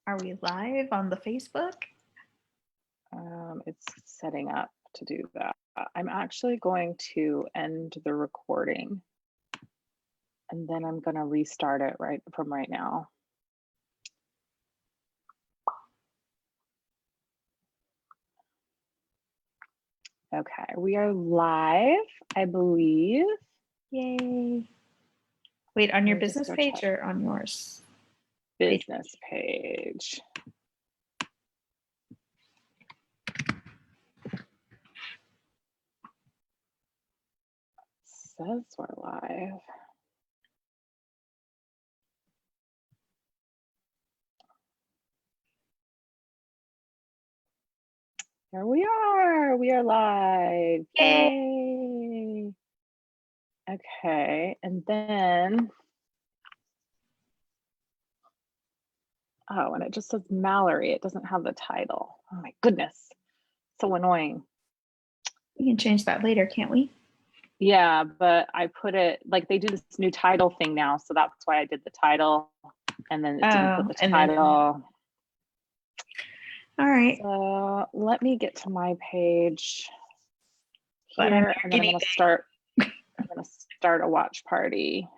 Are we live on the Facebook? It's setting up to do that. I'm actually going to end the recording and then I'm going to restart it right now. Okay, we are live, I believe. Yay. Wait, on your business page or on yours? Business page. Says we're live. Here we are live. Yay. Okay, and then, oh, and it just says Mallory. It doesn't have the title. Oh my goodness, so annoying. We can change that later, can't we? Yeah, but I put it, like they do this new title thing now, so that's why I did the title, and then it didn't put the title. All right. So let me get to my page here, and then I'm gonna start a watch party.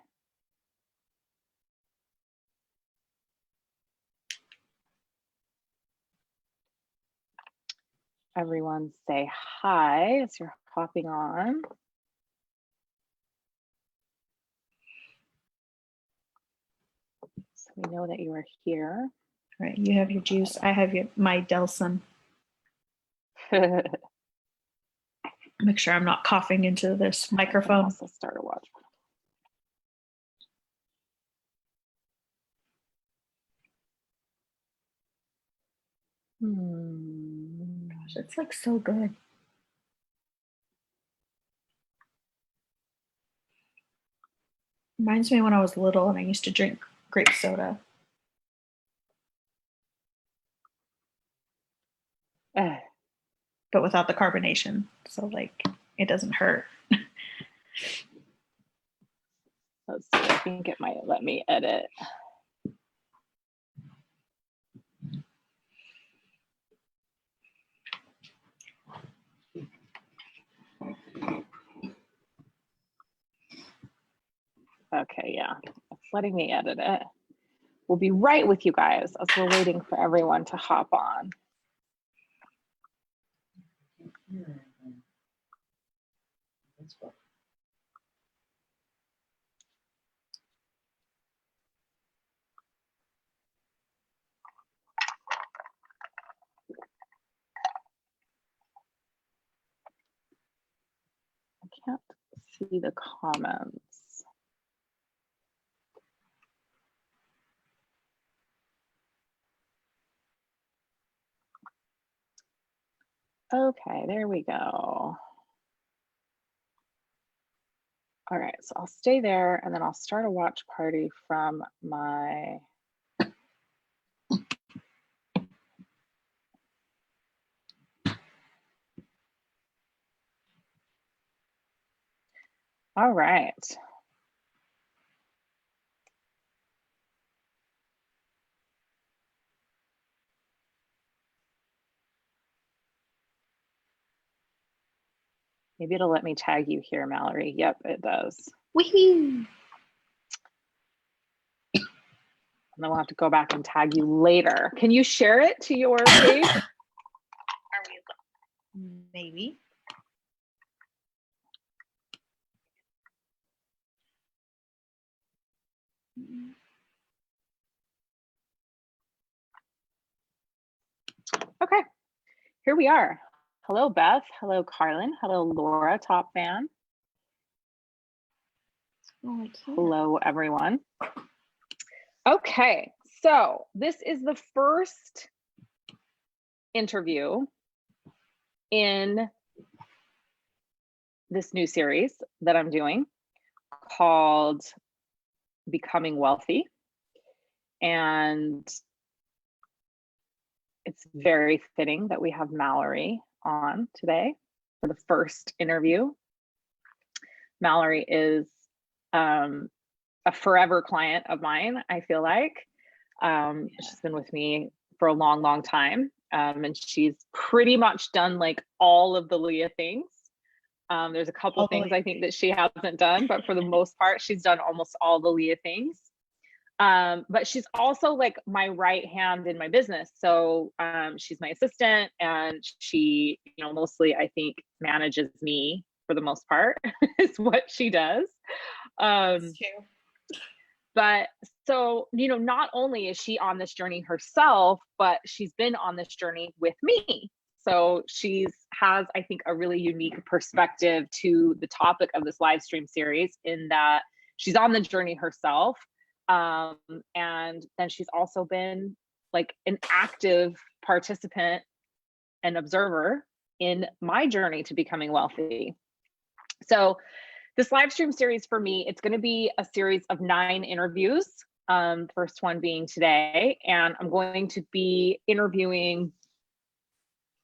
Everyone say hi as you're hopping on. So we know that you are here. All right, you have your juice. I have my Delson. Make sure I'm not coughing into this microphone. Also start a watch. Gosh, it's like so good. Reminds me when I was little and I used to drink grape soda. But without the carbonation. So like it doesn't hurt. Let's see, I think it might let me edit. Okay, yeah, it's letting me edit it. We'll be right with you guys as we're waiting for everyone to hop on. I can't see the comments. Okay, there we go. All right, so I'll stay there and then I'll start a watch party from my all right. Maybe it'll let me tag you here, Mallory. Yep, it does. Wee-hoo. And then we'll have to go back and tag you later. Can you share it to your page? Maybe. Okay, here we are. Hello, Beth. Hello, Carlin. Hello, Laura, top fan. Oh, hello, everyone. Okay, so this is the first interview in this new series that I'm doing called Becoming Wealthy. And it's very fitting that we have Mallory on today for the first interview. Mallory is a forever client of mine, I feel like. She's been with me for a long, long time. And she's pretty much done like all of the Leah things. There's a couple things I think that she hasn't done, but for the most part, she's done almost all the Leah things. But she's also like my right hand in my business. So she's my assistant, and she, you know, mostly I think manages me for the most part is what she does. But so, you know, not only is she on this journey herself, but she's been on this journey with me. So has, I think, a really unique perspective to the topic of this live stream series, in that she's on the journey herself. And then she's also been like an active participant and observer in my journey to becoming wealthy. So this live stream series for me, it's going to be a series of 9 interviews. First one being today, and I'm going to be interviewing,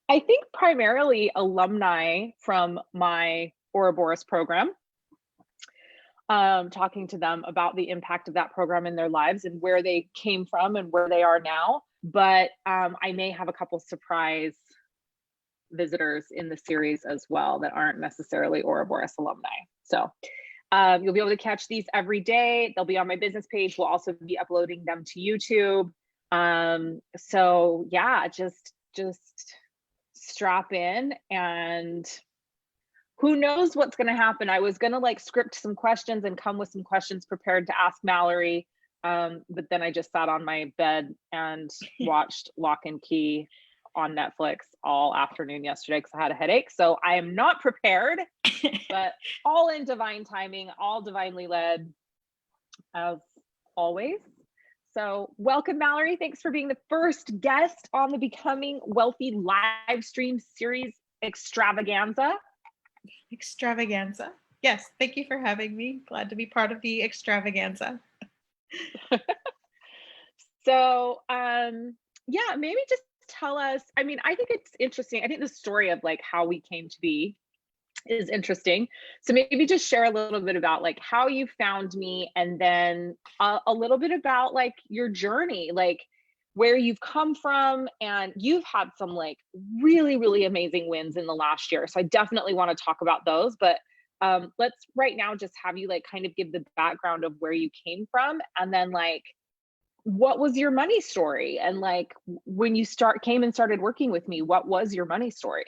I think, primarily alumni from my Ouroboros program, talking to them about the impact of that program in their lives and where they came from and where they are now. But I may have a couple surprise visitors in the series as well that aren't necessarily Ouroboros alumni. So you'll be able to catch these every day. They'll be on my business page. We'll also be uploading them to YouTube. So yeah, just strap in, and who knows what's going to happen. I was going to like script some questions and come with some questions prepared to ask Mallory. But then I just sat on my bed and watched Lock and Key on Netflix all afternoon yesterday because I had a headache. So I am not prepared, but all in divine timing, all divinely led as always. So welcome, Mallory. Thanks for being the first guest on the Becoming Wealthy live stream series extravaganza. Extravaganza. Yes, thank you for having me. Glad to be part of the extravaganza. So yeah, maybe just tell us, I mean, I think it's interesting. I think the story of like how we came to be is interesting. So maybe just share a little bit about like how you found me, and then a little bit about like your journey, like where you've come from. And you've had some like really, really amazing wins in the last year. So I definitely want to talk about those, but let's right now just have you like kind of give the background of where you came from, and then like what was your money story, and like when you came and started working with me, what was your money story?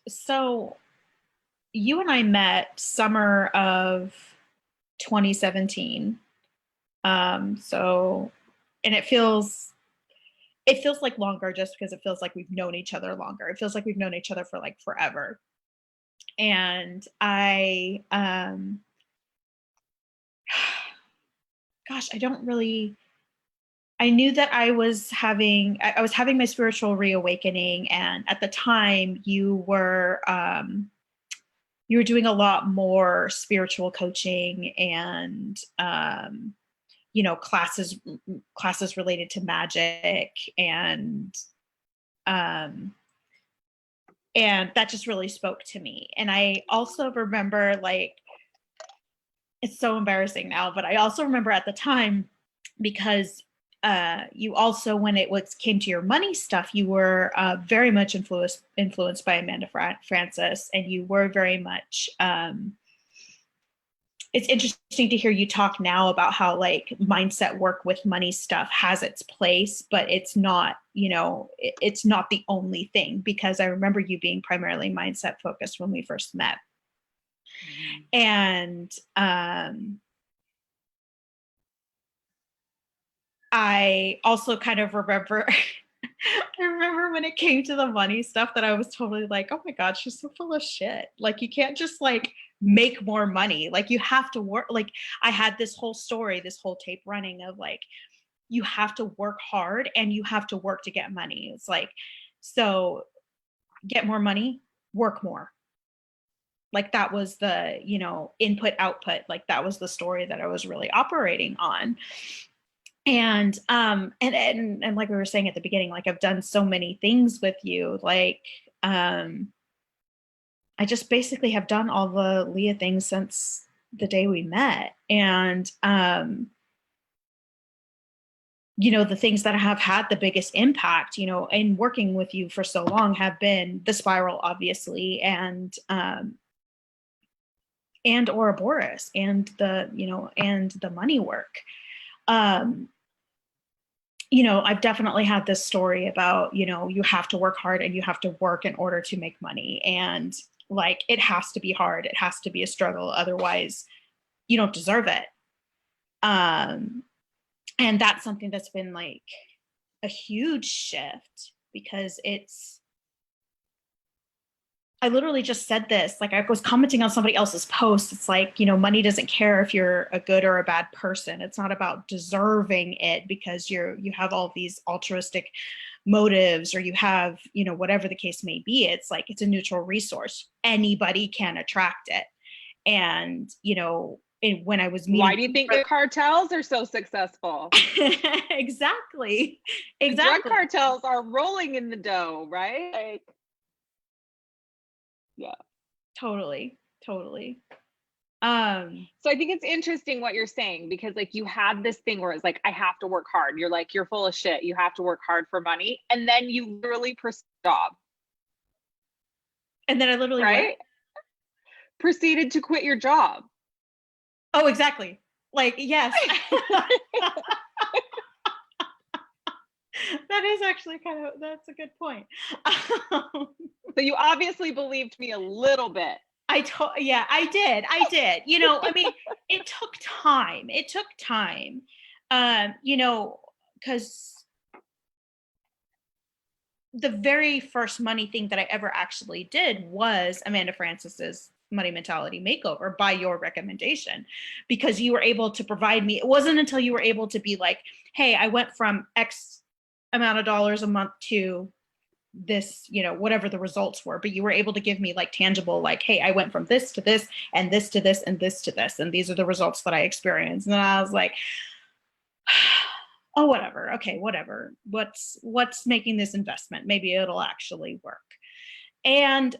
So you and I met summer of 2017. And it feels like longer just because it feels like we've known each other longer. It feels like we've known each other for like forever. And I knew that I was having my spiritual reawakening. And at the time you were doing a lot more spiritual coaching and, you know, classes related to magic. And that just really spoke to me. And I also remember, like, it's so embarrassing now, but I also remember at the time, because you also, when it came to your money stuff, you were very much influenced by Amanda Frances, and you were very much. It's interesting to hear you talk now about how like mindset work with money stuff has its place, but it's not, you know, it's not the only thing, because I remember you being primarily mindset focused when we first met. And I also kind of remember, I remember when it came to the money stuff that I was totally like, oh my God, she's so full of shit. Like, you can't just like make more money. Like, you have to work. Like, I had this whole story, this whole tape running of like, you have to work hard and you have to work to get money. It's like, so get more money, work more. Like, that was the, you know, input, output. Like, that was the story that I was really operating on. And like we were saying at the beginning, like, I've done so many things with you. Like, I just basically have done all the Leah things since the day we met. And you know, the things that have had the biggest impact, you know, in working with you for so long have been the spiral, obviously, and Ouroboros and the, you know, and the money work. Um, you know, I've definitely had this story about, you know, you have to work hard and you have to work in order to make money. And like, it has to be hard. It has to be a struggle. Otherwise, you don't deserve it. Um, and that's something that's been like a huge shift because I literally just said this, like I was commenting on somebody else's post. It's like, you know, money doesn't care if you're a good or a bad person. It's not about deserving it because you have all these altruistic motives, or you have, you know, whatever the case may be. It's like, it's a neutral resource. Anybody can attract it. And, you know, when I was meeting. Why do you think the cartels are so successful? Exactly. The drug cartels are rolling in the dough, right? Like, yeah. Totally. So I think it's interesting what you're saying, because like you had this thing where it's like, I have to work hard. You're like, you're full of shit. You have to work hard for money. And then you literally pursue a job. And then I literally proceeded to quit your job. Oh, exactly. Like, yes. That is actually that's a good point. So you obviously believed me a little bit. Yeah, I did. You know, I mean, it took time. You know, because the very first money thing that I ever actually did was Amanda Francis's Money Mentality Makeover by your recommendation, because you were able to provide me. It wasn't until you were able to be like, hey, I went from X amount of dollars a month to this, you know, whatever the results were, but you were able to give me like tangible, like, hey, I went from this to this and this to this and this to this, and these are the results that I experienced. And then I was like, oh, whatever. Okay, whatever. What's making this investment? Maybe it'll actually work. And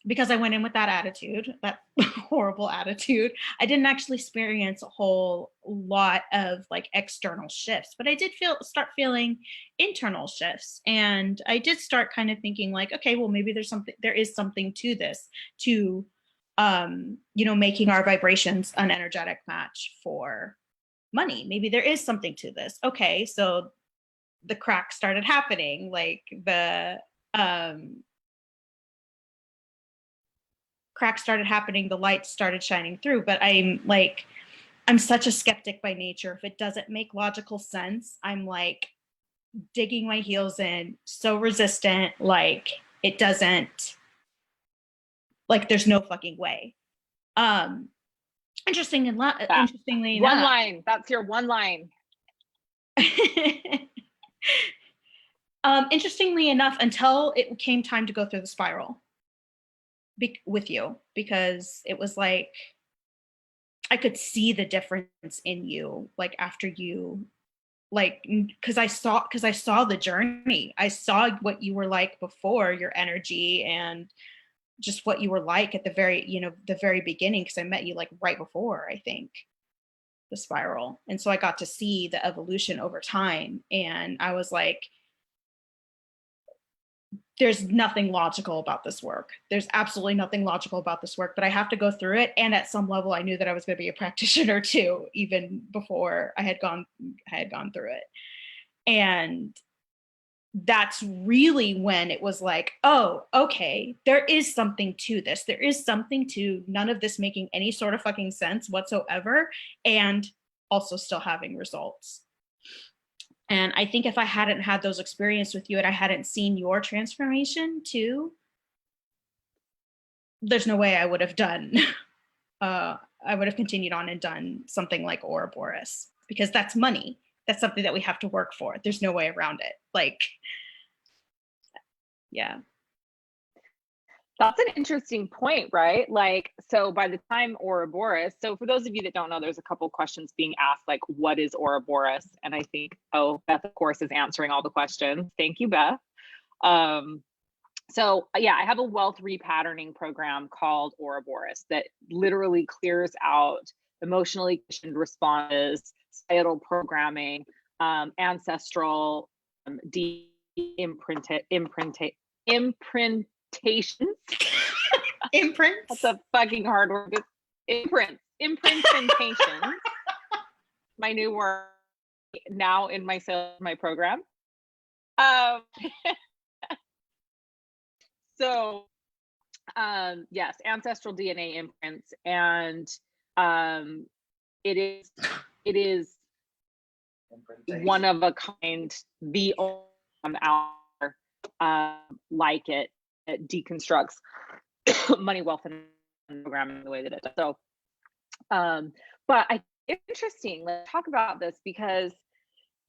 because I went in with that attitude, that horrible attitude, I didn't actually experience a whole lot of like external shifts, but I did start feeling internal shifts. And I did start kind of thinking like, okay, well, maybe there is something to this, to, you know, making our vibrations an energetic match for money. Maybe there is something to this. Okay. So the cracks started happening, like cracks started happening, the lights started shining through. But I'm such a skeptic by nature. If it doesn't make logical sense, I'm like digging my heels in, so resistant, like it doesn't, like there's no fucking way. Interestingly enough, one line, that's your one line. Interestingly enough, until it came time to go through the spiral with you, because it was like I could see the difference in you, like after you, like, because I saw the journey. I saw what you were like before, your energy, and just what you were like at the very, you know, the very beginning, because I met you like right before, I think, the spiral. And so I got to see the evolution over time, and I was like, there's nothing logical about this work. There's absolutely nothing logical about this work, but I have to go through it. And at some level, I knew that I was going to be a practitioner too, even before I had gone through it. And that's really when it was like, oh, okay, there is something to this. There is something to none of this making any sort of fucking sense whatsoever, and also still having results. And I think if I hadn't had those experiences with you and I hadn't seen your transformation too, there's no way I would have done, I would have continued on and done something like Ouroboros, because that's money. That's something that we have to work for. There's no way around it. Like, yeah. That's an interesting point, right? Like, so by the time Ouroboros, so for those of you that don't know, there's a couple questions being asked, like, what is Ouroboros? And I think, oh, Beth, of course, is answering all the questions. Thank you, Beth. So yeah, I have a wealth repatterning program called Ouroboros that literally clears out emotionally conditioned responses, societal programming, ancestral imprintations. Imprints. That's a fucking hard word. Imprintations. My new word now in my program. So yes, ancestral DNA imprints, and it is one of a kind, the only out like it deconstructs money, wealth, and programming the way that it does. So, but it's interesting. Let's talk about this, because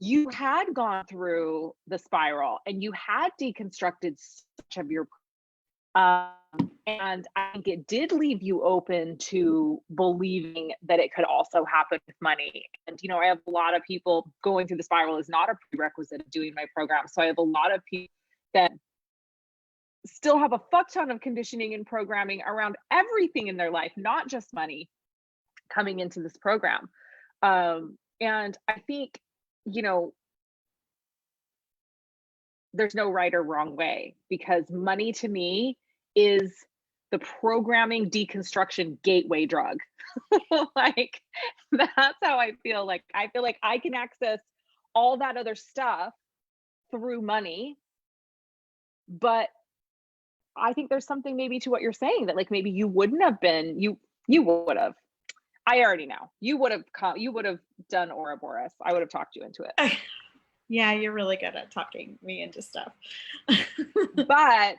you had gone through the spiral and you had deconstructed such of your and I think it did leave you open to believing that it could also happen with money. And, you know, I have a lot of people going through the spiral is not a prerequisite of doing my program. So I have a lot of people that still have a fuck ton of conditioning and programming around everything in their life, not just money, coming into this program. And I think, you know, there's no right or wrong way, because money to me is the programming deconstruction gateway drug. Like, that's how I feel. Like, I feel like I can access all that other stuff through money, but I think there's something maybe to what you're saying, that like maybe you wouldn't have been, you would have, I already know, you would have done Ouroboros. I would have talked you into it. Yeah, you're really good at talking me into stuff. But,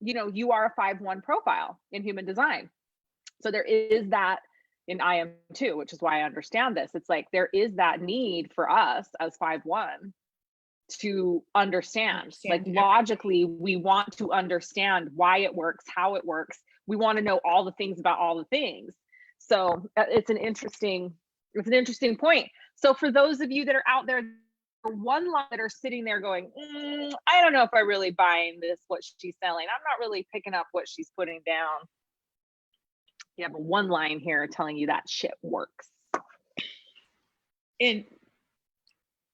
you know, you are a 5-1 profile in human design. So there is that, and I am too, which is why I understand this. It's like there is that need for us as 5-1 to understand. Like, logically, we want to understand why it works, how it works. We want to know all the things about all the things. So it's an interesting point. So for those of you that are out there, one line that are sitting there going, I don't know if I really buying this, what she's selling. I'm not really picking up what she's putting down. You have a one line here telling you that shit works. And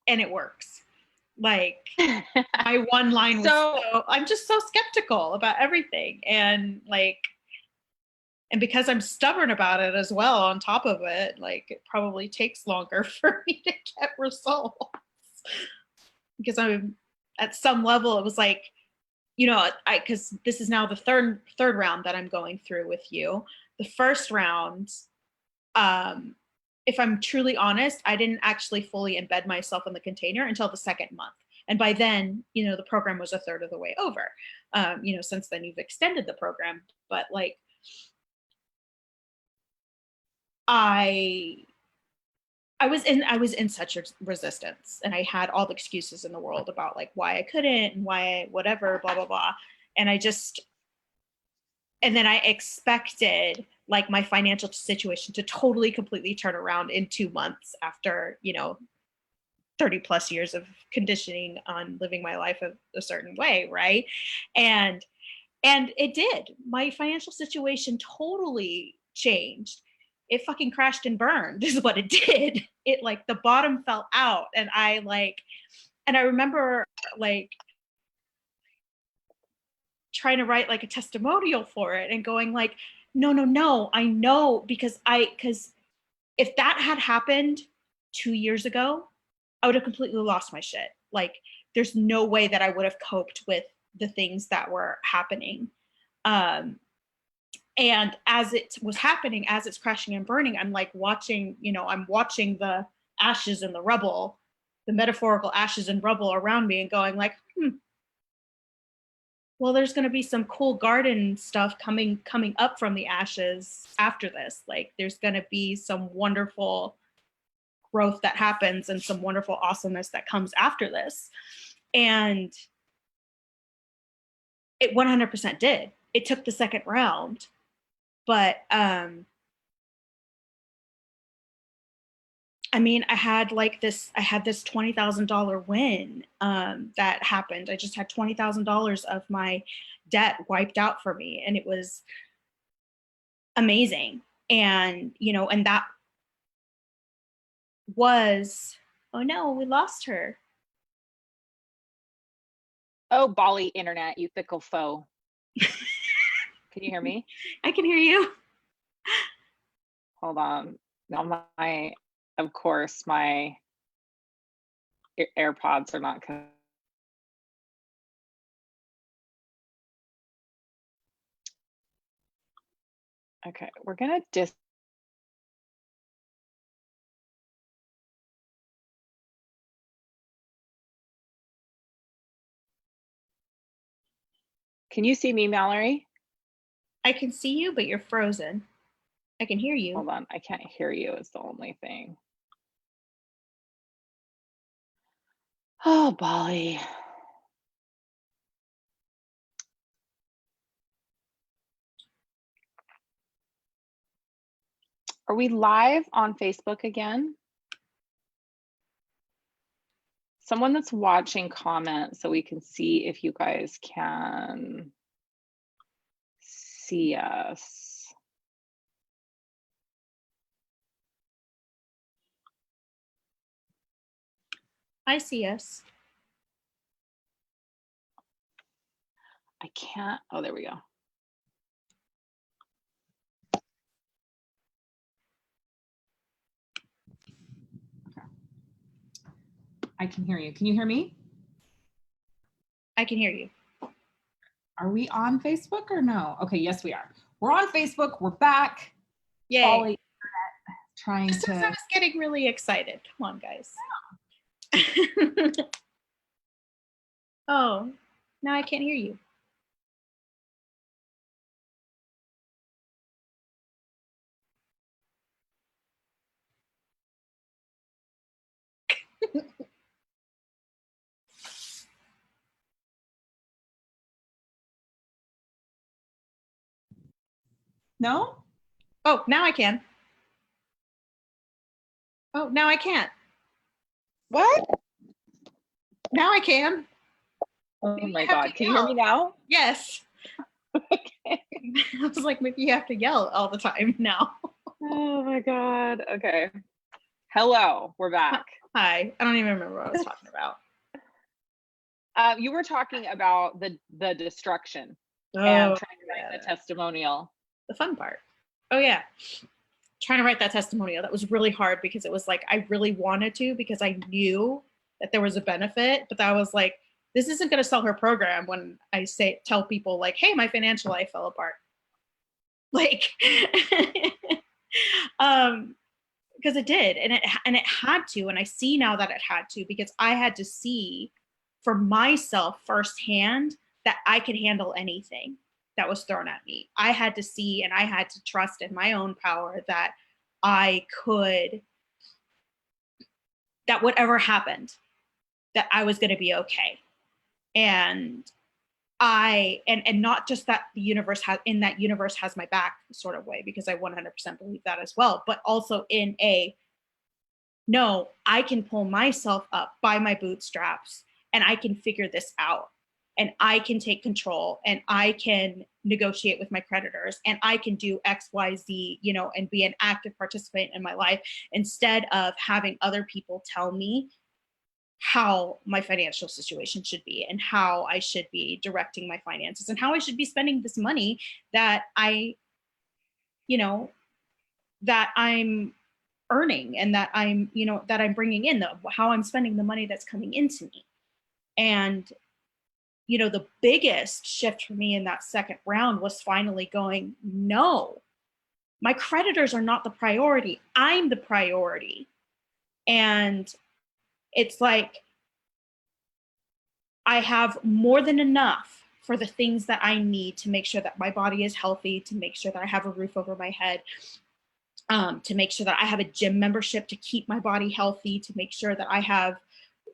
it works. Like, my one line was so I'm just so skeptical about everything. And like, and because I'm stubborn about it as well, on top of it, like, it probably takes longer for me to get results. Because I'm at some level, it was like, you know, because this is now the third round that I'm going through with you. The first round, if I'm truly honest, I didn't actually fully embed myself in the container until the second month. And by then, you know, the program was a third of the way over. You know, since then you've extended the program, but like, I was in such a resistance, and I had all the excuses in the world about like why I couldn't and why whatever, blah, blah, blah. And then I expected like my financial situation to totally, completely turn around in 2 months after, you know, 30 plus years of conditioning on living my life a certain way. Right. And it did. My financial situation totally changed. It fucking crashed and burned is what it did. It like the bottom fell out, and I remember like trying to write like a testimonial for it and going like, no, I know, because if that had happened 2 years ago, I would have completely lost my shit. Like, there's no way that I would have coped with the things that were happening. And as it was happening, as it's crashing and burning, I'm like watching the ashes and the rubble, the metaphorical ashes and rubble around me, and going like, well, there's going to be some cool garden stuff coming up from the ashes after this. Like, there's going to be some wonderful growth that happens and some wonderful awesomeness that comes after this. And it 100% did. It took the second round, but I mean, I had this $20,000 win that happened. I just had $20,000 of my debt wiped out for me, and it was amazing. And, you know, and was, oh no, we lost her. Oh, Bali internet, you fickle foe. Can you hear me? I can hear you. Hold on. Now of course, my AirPods are not okay, we're gonna Can you see me, Mallory? I can see you, but you're frozen. I can hear you. Hold on, I can't hear you is the only thing. Oh, Bali. Are we live on Facebook again? Someone that's watching comment so we can see if you guys can see us. I see us. I can't, oh, there we go. Okay. I can hear you. Can you hear me? I can hear you. Are we on Facebook or no? Okay, yes, we are. We're on Facebook. We're back. Yay. Bali trying Just to. I was getting really excited. Come on, guys. Oh, now I can't hear you. No? Oh, now I can. Oh, now I can't. What? Now I can. Oh my God. Can you hear me now? Yes. Okay. I was like, maybe you have to yell all the time now. Oh my God. Okay. Hello, we're back. Hi. I don't even remember what I was talking about. You were talking about the destruction and trying to write the testimonial. The fun part. Oh yeah. Trying to write that testimonial. That was really hard because it was like, I really wanted to because I knew that there was a benefit, but I was like, this isn't going to sell her program when I tell people like, hey, my financial life fell apart. Like, because it did, and it had to, and I see now that it had to, because I had to see for myself firsthand that I could handle anything that was thrown at me. I had to see and I had to trust in my own power that I could, that whatever happened, that I was going to be okay. And and not just that the universe has, in that universe has my back sort of way, because I 100% believe that as well, but also in a, no, I can pull myself up by my bootstraps and I can figure this out and I can take control and I can negotiate with my creditors and I can do X, Y, Z, you know, and be an active participant in my life instead of having other people tell me how my financial situation should be and how I should be directing my finances and how I should be spending this money that you know, that I'm earning and that I'm, you know, that I'm bringing in, how I'm spending the money that's coming into me. And, you know, the biggest shift for me in that second round was finally going, no, my creditors are not the priority. I'm the priority. And it's like, I have more than enough for the things that I need to make sure that my body is healthy, to make sure that I have a roof over my head, to make sure that I have a gym membership to keep my body healthy, to make sure that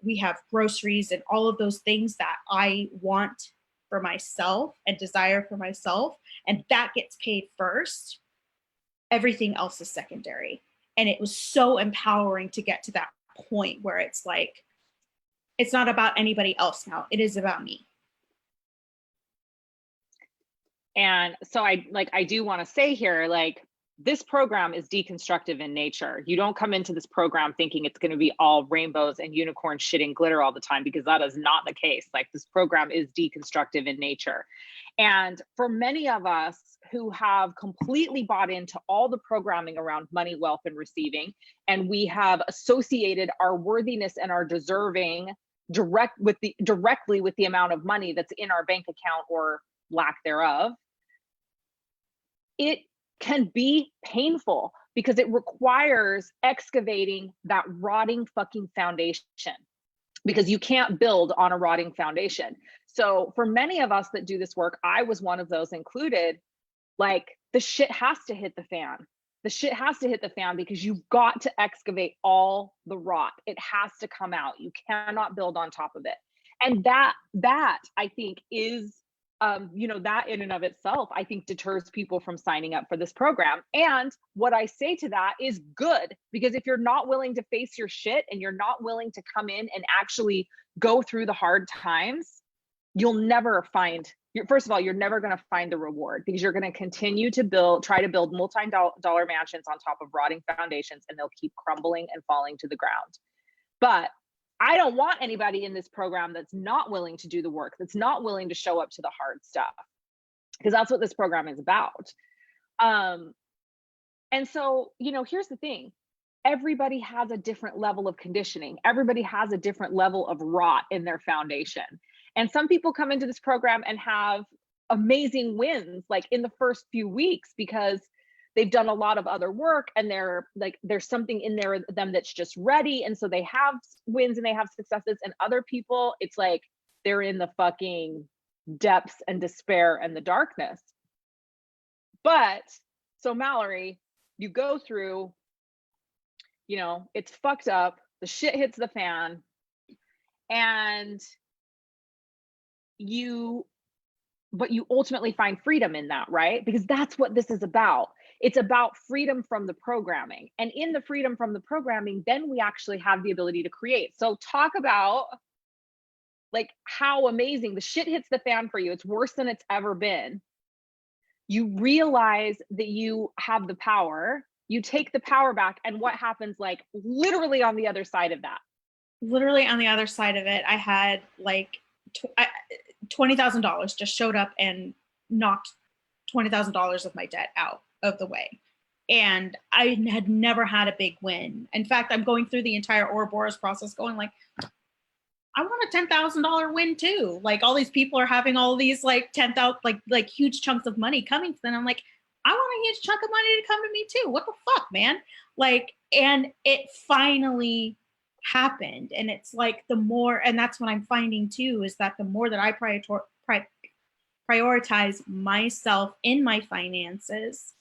we have groceries and all of those things that I want for myself and desire for myself. And that gets paid first. Everything else is secondary. And it was so empowering to get to that point where it's like, it's not about anybody else now. It is about me. And so I do want to say here, like, this program is deconstructive in nature. You don't come into this program thinking it's going to be all rainbows and unicorn shit and glitter all the time, because that is not the case. Like, this program is deconstructive in nature. And for many of us who have completely bought into all the programming around money, wealth, and receiving, and we have associated our worthiness and our deserving directly with the amount of money that's in our bank account or lack thereof, it can be painful because it requires excavating that rotting fucking foundation, because you can't build on a rotting foundation. So for many of us that do this work, I was one of those included, like, the shit has to hit the fan. The shit has to hit the fan because you've got to excavate all the rot. It has to come out. You cannot build on top of it. And that I think is, that in and of itself, I think deters people from signing up for this program. And what I say to that is good, because if you're not willing to face your shit and you're not willing to come in and actually go through the hard times, you'll never find, first of all, you're never going to find the reward, because you're going to continue to try to build multi-dollar mansions on top of rotting foundations, and they'll keep crumbling and falling to the ground. But I don't want anybody in this program that's not willing to do the work, that's not willing to show up to the hard stuff, because that's what this program is about. And so, here's the thing. Everybody has a different level of conditioning. Everybody has a different level of rot in their foundation. And some people come into this program and have amazing wins, like in the first few weeks, because they've done a lot of other work, and there's something in them that's just ready. And so they have wins and they have successes. And other people, it's like they're in the fucking depths and despair and the darkness. But so Mallory, you go through, it's fucked up. The shit hits the fan, and but you ultimately find freedom in that, right? Because that's what this is about. It's about freedom from the programming. And in the freedom from the programming, then we actually have the ability to create. So talk about like how amazing the shit hits the fan for you. It's worse than it's ever been. You realize that you have the power. You take the power back, and what happens, like, literally on the other side of that? Literally on the other side of it, I had like $20,000 just showed up and knocked $20,000 of my debt out of the way. And I had never had a big win. In fact, I'm going through the entire Ouroboros process going like, I want a $10,000 win too. Like, all these people are having all these like 10,000, like huge chunks of money coming to them. I'm like, I want a huge chunk of money to come to me too. What the fuck, man? Like, and it finally happened. And it's like the more, and that's what I'm finding too, is that the more that I prioritize myself in my finances,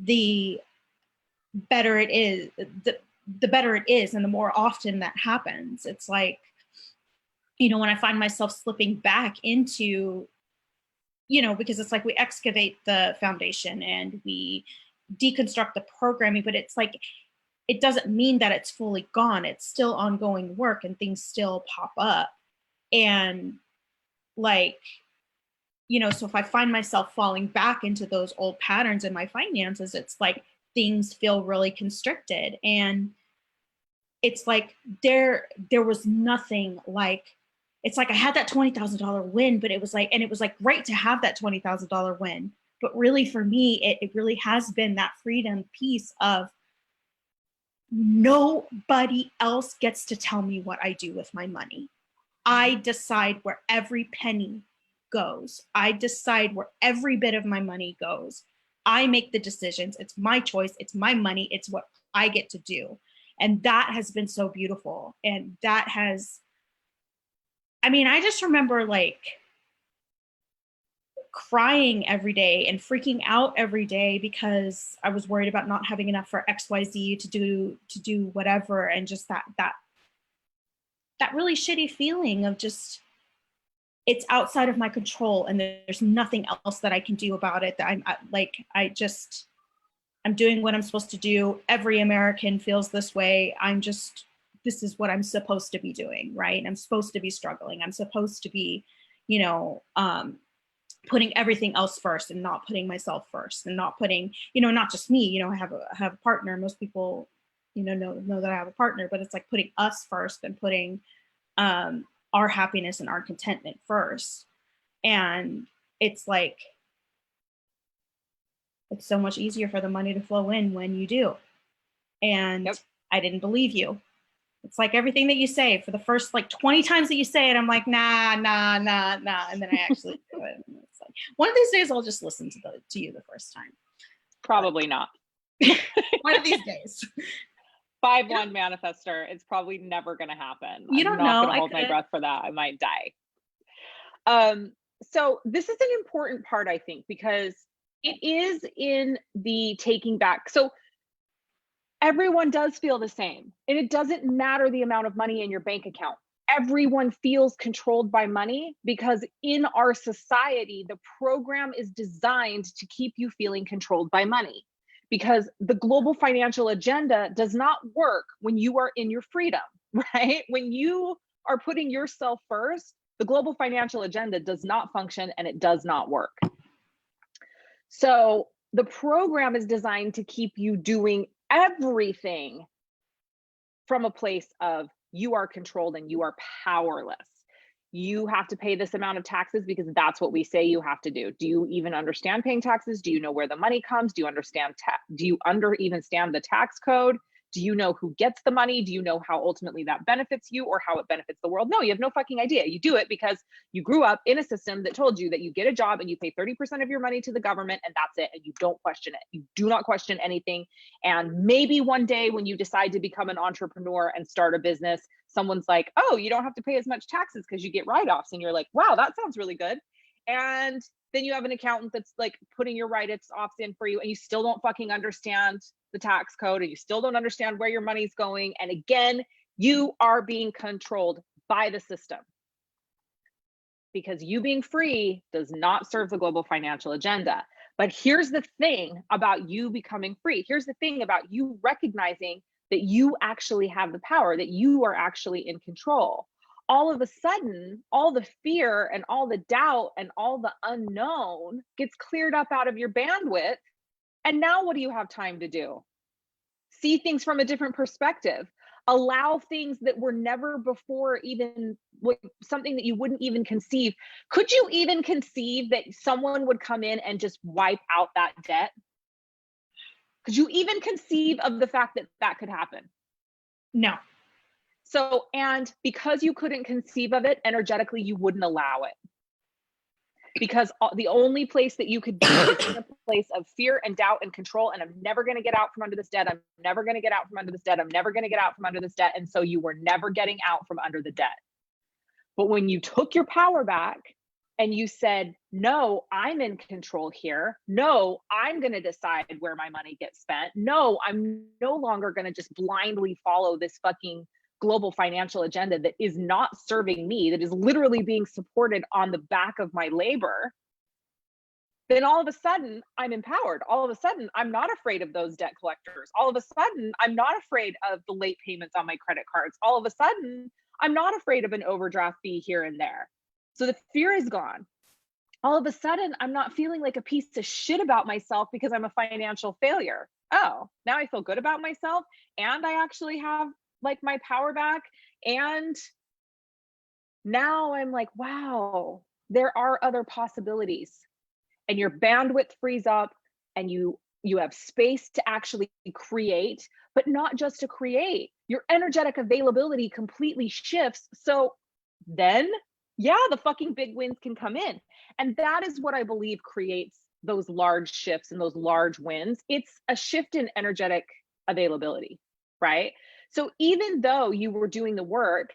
the better it is, the better it is. And the more often that happens, it's like, when I find myself slipping back into, because it's like we excavate the foundation and we deconstruct the programming, but it's like, it doesn't mean that it's fully gone. It's still ongoing work, and things still pop up. And like, so if I find myself falling back into those old patterns in my finances, it's like things feel really constricted. And it's like there was nothing like, it's like I had that $20,000 win, but it was like great to have that $20,000 win. But really for me, it really has been that freedom piece of nobody else gets to tell me what I do with my money. I decide where every penny goes. I decide where every bit of my money goes. I make the decisions. It's my choice. It's my money. It's what I get to do. And that has been so beautiful. And that has, I just remember like crying every day and freaking out every day because I was worried about not having enough for XYZ to do whatever. And just that really shitty feeling of just, it's outside of my control and there's nothing else that I can do about it. That I'm doing what I'm supposed to do. Every American feels this way. This is what I'm supposed to be doing, right? I'm supposed to be struggling. I'm supposed to be, putting everything else first and not putting myself first, and not putting, you know, not just me, you know, I have a partner. Most people, you know that I have a partner, but it's like putting us first and putting our happiness and our contentment first. And it's like, it's so much easier for the money to flow in when you do. And Yep. I didn't believe you. It's like everything that you say for the first like 20 times that you say it, I'm like, nah. And then I actually do it. And it's like, one of these days I'll just listen to you the first time. Probably not. One of these days. 5-1 manifester. It's probably never going to happen. You don't I'm not know. going to hold my breath for that. I might die. So this is an important part, I think, because it is in the taking back. So everyone does feel the same, and it doesn't matter the amount of money in your bank account. Everyone feels controlled by money because in our society, the program is designed to keep you feeling controlled by money, because the global financial agenda does not work when you are in your freedom, right? When you are putting yourself first, the global financial agenda does not function and it does not work. So the program is designed to keep you doing everything from a place of you are controlled and you are powerless. You have to pay this amount of taxes because that's what we say you have to do. Do you even understand paying taxes? Do you know where the money comes? Do you understand do you even stand the tax code? Do you know who gets the money? Do you know how ultimately that benefits you or how it benefits the world? No, you have no fucking idea. You do it because you grew up in a system that told you that you get a job and you pay 30% of your money to the government and that's it. And you don't question it. You do not question anything. And maybe one day when you decide to become an entrepreneur and start a business, someone's like, oh, you don't have to pay as much taxes because you get write-offs. And you're like, wow, that sounds really good. And then you have an accountant that's like putting your write-offs in for you and you still don't fucking understand the tax code and you still don't understand where your money's going. And again, you are being controlled by the system because you being free does not serve the global financial agenda. But here's the thing about you becoming free. Here's the thing about you recognizing that you actually have the power, that you are actually in control. All of a sudden, all the fear and all the doubt and all the unknown gets cleared up out of your bandwidth. And now what do you have time to do? See things from a different perspective. Allow things that were never before even something that you wouldn't even conceive. Could you even conceive that someone would come in and just wipe out that debt? Could you even conceive of the fact that that could happen? No. So, and because you couldn't conceive of it energetically, you wouldn't allow it. Because the only place that you could be is in a place of fear and doubt and control. And I'm never going to get out from under this debt. I'm never going to get out from under this debt. I'm never going to get out from under this debt. And so you were never getting out from under the debt. But when you took your power back and you said, no, I'm in control here. No, I'm going to decide where my money gets spent. No, I'm no longer going to just blindly follow this fucking global financial agenda that is not serving me, that is literally being supported on the back of my labor, then all of a sudden I'm empowered. All of a sudden I'm not afraid of those debt collectors. All of a sudden I'm not afraid of the late payments on my credit cards. All of a sudden I'm not afraid of an overdraft fee here and there. So the fear is gone. All of a sudden I'm not feeling like a piece of shit about myself because I'm a financial failure. Oh, now I feel good about myself and I actually have like my power back. And now I'm like, wow, there are other possibilities. And your bandwidth frees up and you have space to actually create, but not just to create. Your energetic availability completely shifts. So then, yeah, the fucking big wins can come in. And that is what I believe creates those large shifts and those large wins. It's a shift in energetic availability, right? So even though you were doing the work,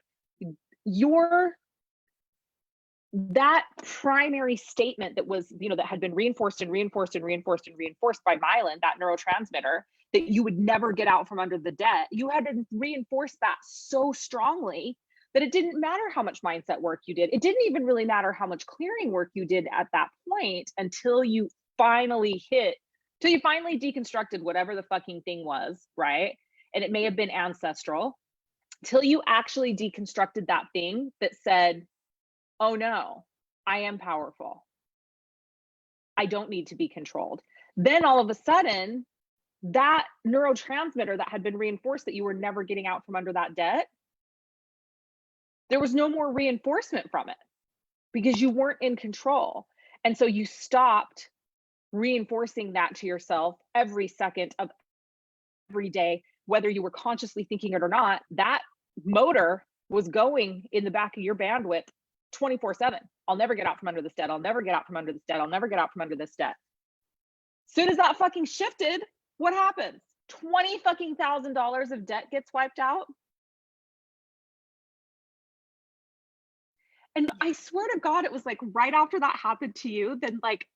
that primary statement that was, that had been reinforced and reinforced and reinforced and reinforced by myelin, that neurotransmitter, that you would never get out from under the debt, you had to reinforce that so strongly that it didn't matter how much mindset work you did. It didn't even really matter how much clearing work you did at that point until you finally deconstructed whatever the fucking thing was, right? And it may have been ancestral, till you actually deconstructed that thing that said, oh no, I am powerful. I don't need to be controlled. Then all of a sudden, that neurotransmitter that had been reinforced that you were never getting out from under that debt, there was no more reinforcement from it because you weren't in control. And so you stopped reinforcing that to yourself every second of every day, whether you were consciously thinking it or not. That motor was going in the back of your bandwidth 24/7. I'll never get out from under this debt. I'll never get out from under this debt. I'll never get out from under this debt. Soon as that fucking shifted, what happens? $20,000 of debt gets wiped out. And I swear to God, it was like right after that happened to you, then like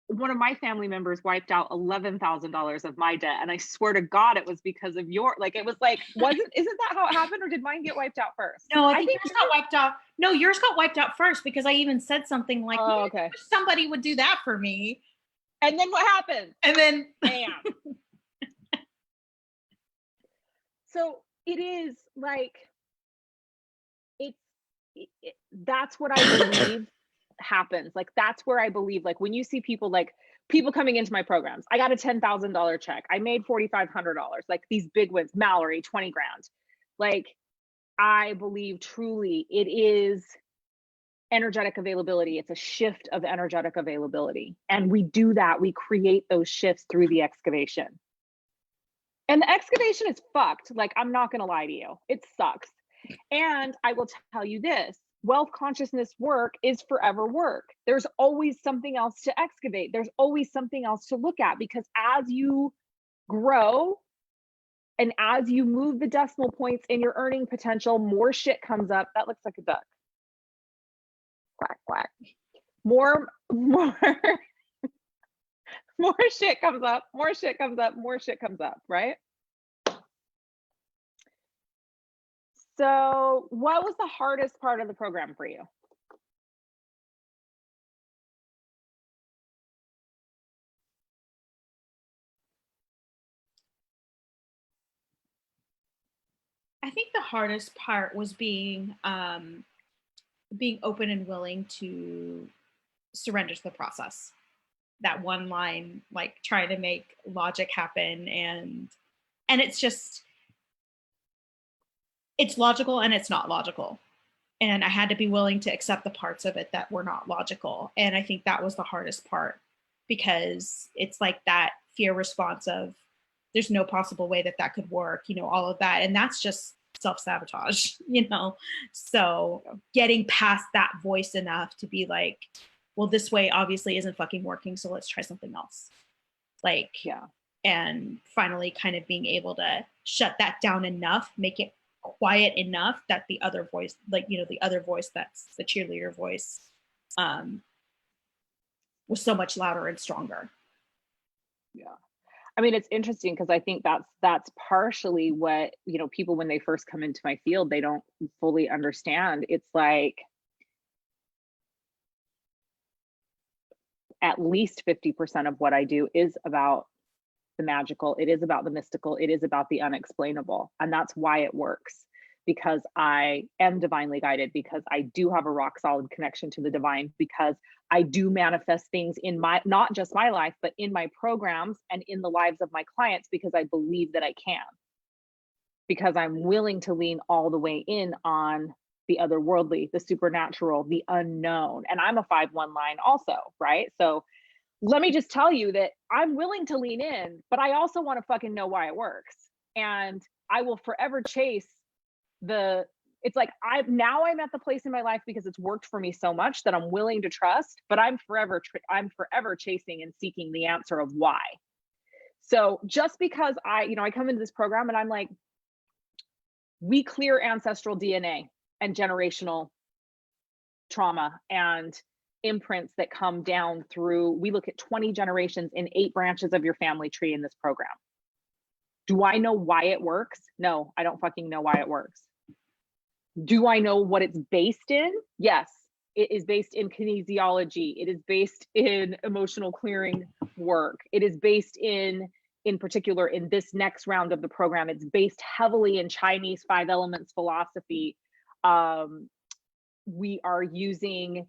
one of my family members wiped out $11,000 of my debt. And I swear to God, it was because of your, like, it was like, isn't that how it happened? Or did mine get wiped out first? No, I think yours got wiped out. No, yours got wiped out first because I even said something like, oh, okay, somebody would do that for me. And then what happened? And then, bam. So it is like, that's what I believe happens. Like, that's where I believe, like, when you see people coming into my programs, I got a $10,000 check. I made $4,500, like these big wins, Mallory, 20 grand. Like, I believe truly it is energetic availability. It's a shift of energetic availability. And we do that. We create those shifts through the excavation. And the excavation is fucked. Like, I'm not going to lie to you. It sucks. And I will tell you this, wealth consciousness work is forever work. There's always something else to excavate. There's always something else to look at, because as you grow and as you move the decimal points in your earning potential, more shit comes up. That looks like a duck. Quack, quack. More shit comes up, more shit comes up, more shit comes up, right? So what was the hardest part of the program for you? I think the hardest part was being open and willing to surrender to the process. That one line, like trying to make logic happen, and it's just, it's logical and it's not logical. And I had to be willing to accept the parts of it that were not logical. And I think that was the hardest part, because it's like that fear response of there's no possible way that could work, all of that. And that's just self-sabotage, So getting past that voice enough to be like, well, this way obviously isn't fucking working, so let's try something else. Like, yeah. And finally kind of being able to shut that down enough, make it quiet enough that the other voice, the other voice, that's the cheerleader voice, was so much louder and stronger. Yeah. I mean, it's interesting because I think that's partially what, people, when they first come into my field, they don't fully understand. It's like at least 50% of what I do is about the magical. It is about the mystical. It is about the unexplainable. And that's why it works, because I am divinely guided, because I do have a rock solid connection to the divine, because I do manifest things in not just my life, but in my programs and in the lives of my clients, because I believe that I can, because I'm willing to lean all the way in on the otherworldly, the supernatural, the unknown. And I'm a 5-1 line also, right? So let me just tell you that I'm willing to lean in, but I also want to fucking know why it works. And I will forever chase it's like I'm at the place in my life because it's worked for me so much that I'm willing to trust, but I'm forever chasing and seeking the answer of why. So just because I come into this program and I'm like, we clear ancestral DNA and generational trauma and imprints that come down through, we look at 20 generations in 8 branches of your family tree in this program. Do I know why it works? No, I don't fucking know why it works. Do I know what it's based in? Yes, it is based in kinesiology. It is based in emotional clearing work. It is based in particular, in this next round of the program, it's based heavily in Chinese 5 elements philosophy. We are using,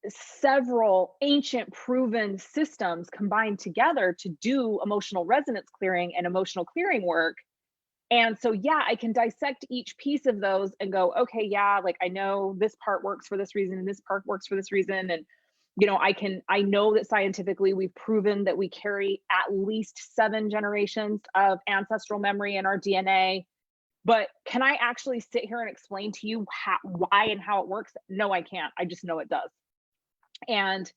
several ancient proven systems combined together to do emotional resonance clearing and emotional clearing work. And so, yeah, I can dissect each piece of those and go, okay, yeah, like I know this part works for this reason and this part works for this reason. And, I know that scientifically we've proven that we carry at least 7 generations of ancestral memory in our DNA. But can I actually sit here and explain to you why and how it works? No, I can't. I just know it does. And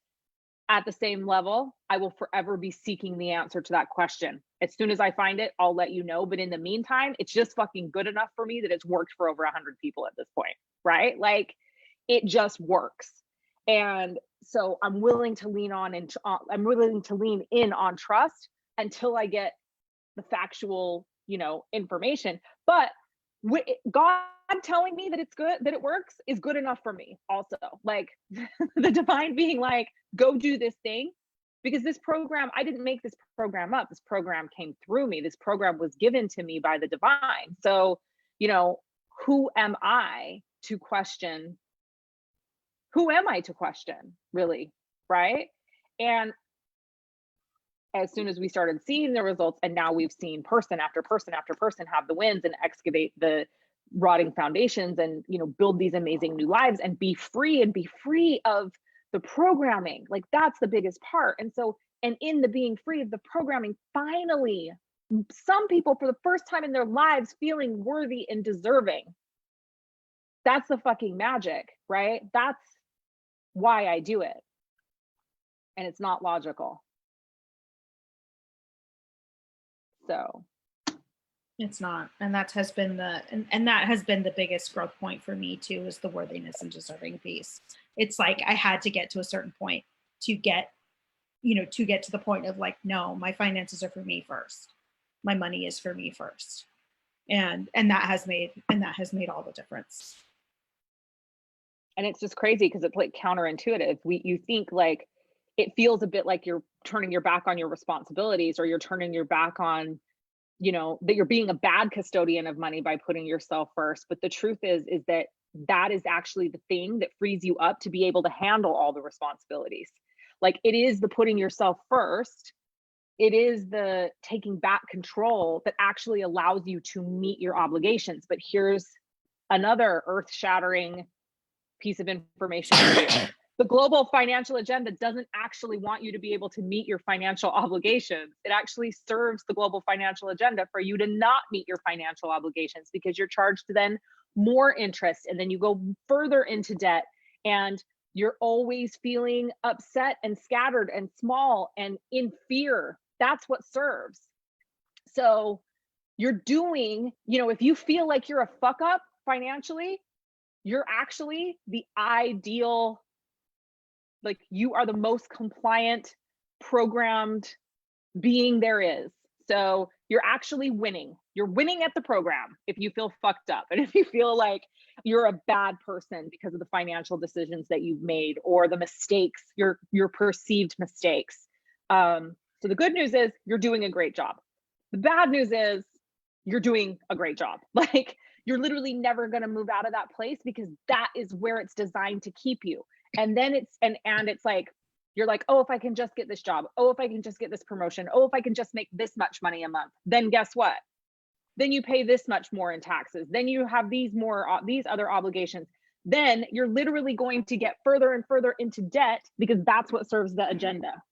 at the same level, I will forever be seeking the answer to that question. As soon as I find it, I'll let you know. But in the meantime, it's just fucking good enough for me that it's worked for over 100 people at this point, right? Like, it just works. And so I'm willing to lean in on trust until I get the factual, information. But God telling me that it's good, that it works, is good enough for me also. Like, the divine being like, go do this thing, because this program, I didn't make this program up. This program came through me. This program was given to me by the divine. So, who am I to question? Who am I to question, really? Right? And as soon as we started seeing the results, and now we've seen person after person after person have the wins and excavate the rotting foundations and, build these amazing new lives and be free of the programming. Like, that's the biggest part. And so, and in the being free of the programming, finally, some people for the first time in their lives feeling worthy and deserving. That's the fucking magic, right? That's why I do it. And it's not logical. So it's not. And that has been the biggest growth point for me too, is the worthiness and deserving piece. It's like I had to get to a certain point to get to the point of like, no, my finances are for me first. My money is for me first. And that has made all the difference. And it's just crazy because it's like counterintuitive. You think like it feels a bit like you're turning your back on your responsibilities, or you're turning your back on, that you're being a bad custodian of money by putting yourself first. But the truth is that is actually the thing that frees you up to be able to handle all the responsibilities. Like, it is the putting yourself first. It is the taking back control that actually allows you to meet your obligations. But here's another earth-shattering piece of information for you. The global financial agenda doesn't actually want you to be able to meet your financial obligations. It actually serves the global financial agenda for you to not meet your financial obligations, because you're charged then more interest, and then you go further into debt, and you're always feeling upset and scattered and small and in fear. That's what serves. So you're doing, if you feel like you're a fuck up financially, you're actually the ideal, like, you are the most compliant, programmed being there is. So you're actually winning. You're winning at the program if you feel fucked up, and if you feel like you're a bad person because of the financial decisions that you've made, or the mistakes, your perceived mistakes. So the good news is you're doing a great job. The bad news is you're doing a great job. Like, you're literally never going to move out of that place, because that is where it's designed to keep you. And then it's like, you're like, oh, if I can just get this job, oh, if I can just get this promotion, oh, if I can just make this much money a month, then guess what? Then you pay this much more in taxes. Then you have these other obligations. Then you're literally going to get further and further into debt, because that's what serves the agenda.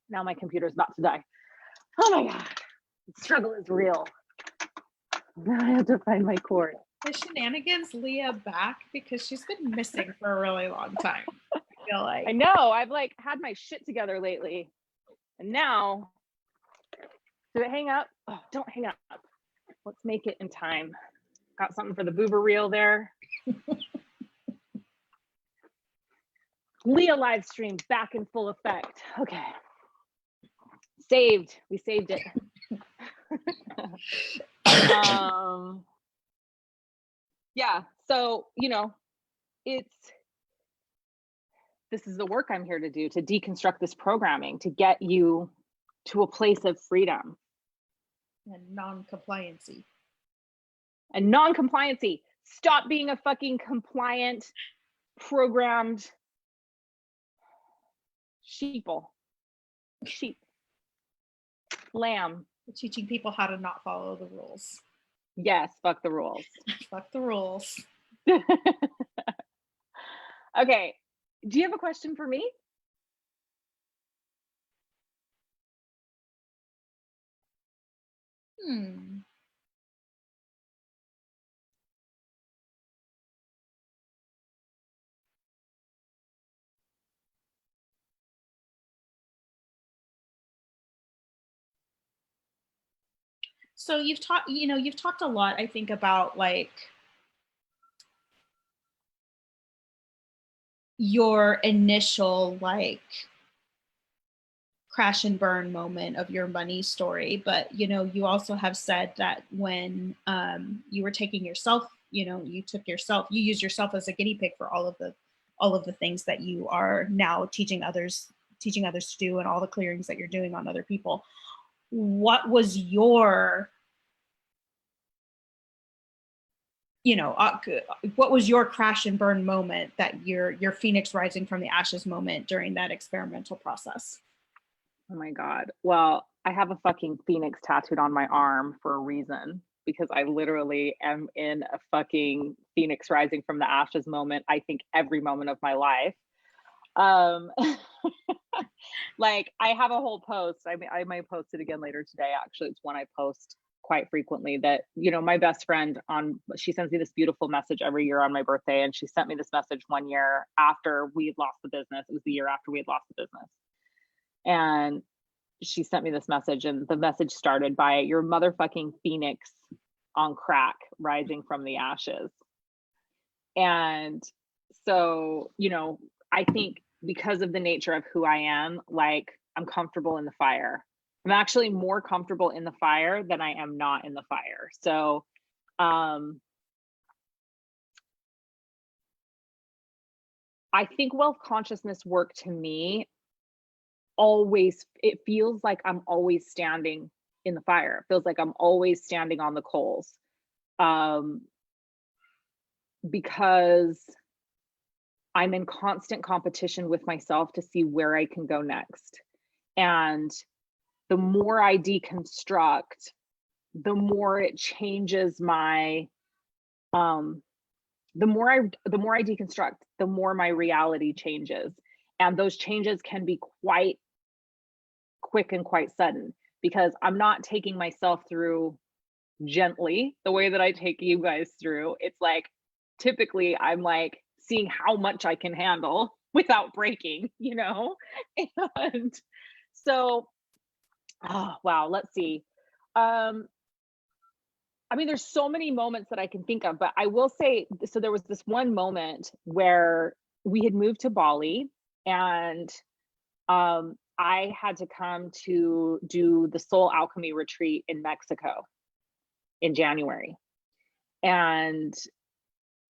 Now my computer's about to die. Oh my God, the struggle is real. Now I have to find my cord. Is Shenanigans Leah back? Because she's been missing for a really long time. I feel like. I know. I've like had my shit together lately. And now, did it hang up? Oh, don't hang up. Let's make it in time. Got something for the boober reel there. Leah live stream back in full effect. Okay. Saved. We saved it. Yeah, so this is the work I'm here to do, to deconstruct this programming, to get you to a place of freedom and non-compliancy. Stop being a fucking compliant, programmed Sheeple. Sheep. Lamb. We're teaching people how to not follow the rules. Yes, fuck the rules. Fuck the rules. Okay. Do you have a question for me? So you've talked a lot, I think, about like your initial like crash and burn moment of your money story, but you also have said that when you were taking yourself, you used yourself as a guinea pig for all of the things that you are now teaching others to do, and all the clearings that you're doing on other people. What was your what was your crash and burn moment, that your phoenix rising from the ashes moment during that experimental process? Oh my God. Well, I have a fucking phoenix tattooed on my arm for a reason, because I literally am in a fucking phoenix rising from the ashes moment, I think every moment of my life. Like I have a whole post. I might post it again later today. Actually, it's one I post quite frequently, that, my best friend she sends me this beautiful message every year on my birthday. And she sent me this message one year after we had lost the business. It was the year after we had lost the business. And she sent me this message, and the message started by, "Your motherfucking phoenix on crack rising from the ashes." And so, I think because of the nature of who I am, like I'm comfortable in the fire. I'm actually more comfortable in the fire than I am not in the fire. So, I think wealth consciousness work to me it feels like I'm always standing in the fire. It feels like I'm always standing on the coals. Because I'm in constant competition with myself to see where I can go next. And the more I deconstruct, the more it changes my the more I deconstruct, the more my reality changes. And those changes can be quite quick and quite sudden, because I'm not taking myself through gently the way that I take you guys through. It's like, typically I'm like seeing how much I can handle without breaking, And so, oh wow, let's see. There's so many moments that I can think of, but I will say, so there was this one moment where we had moved to Bali, and I had to come to do the soul alchemy retreat in Mexico in January. And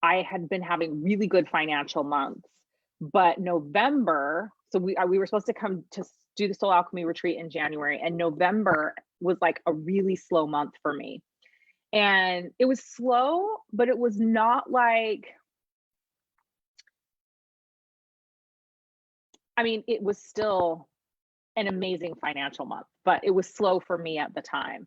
I had been having really good financial months, but November, so we were supposed to come to do the soul alchemy retreat in January, and November was like a really slow month for me. And it was slow, but it was not like, it was still an amazing financial month, but it was slow for me at the time.